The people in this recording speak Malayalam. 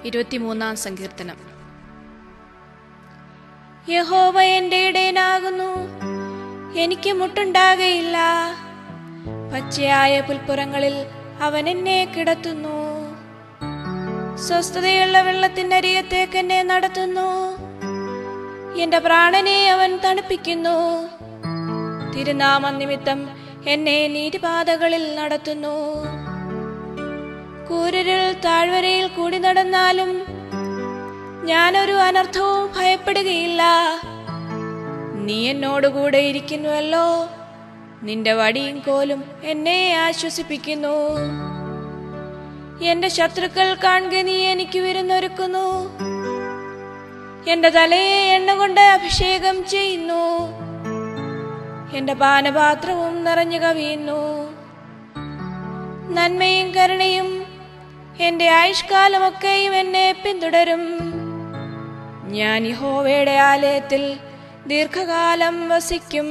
23-ാം സങ്കീർത്തനം. യഹോവ എന്റെ ഇടയനാകുന്നു, എനിക്ക് മുട്ടുണ്ടാകയില്ല. പച്ചയായ പുൽപ്പുറങ്ങളിൽ അവൻ എന്നെ കിടത്തുന്നു. സ്വസ്ഥതയുള്ള വെള്ളത്തിന്റെ അരികത്തേക്ക് എന്നെ നടത്തുന്നു. എന്റെ പ്രാണനെ അവൻ തണുപ്പിക്കുന്നു. തിരുനാമ നിമിത്തം എന്നെ നീതിപാതകളിൽ നടത്തുന്നു. കൂരിരുൾ താഴ്വരയിൽ കൂടി നടന്നാലും ഞാനൊരു അനർത്ഥവും ഭയപ്പെടുകയില്ല. നീ എന്നോടുകൂടെ ഇരിക്കുന്നുവല്ലോ, നിന്റെ വടിയും കോലും എന്നെ ആശ്വസിപ്പിക്കുന്നു. എന്റെ ശത്രുക്കൾ കാണുക നീ എനിക്ക് വിരുന്നൊരുക്കുന്നു. എന്റെ തലയെ എണ്ണ കൊണ്ട് അഭിഷേകം ചെയ്യുന്നു. എന്റെ പാനപാത്രവും നിറഞ്ഞു കവിയുന്നു. നന്മയും കരുണയും എന്റെ ആയുഷ്കാലമൊക്കെയും എന്നെ പിന്തുടരും. ഞാൻ യഹോവയുടെ ആലയത്തിൽ ദീർഘകാലം വസിക്കും.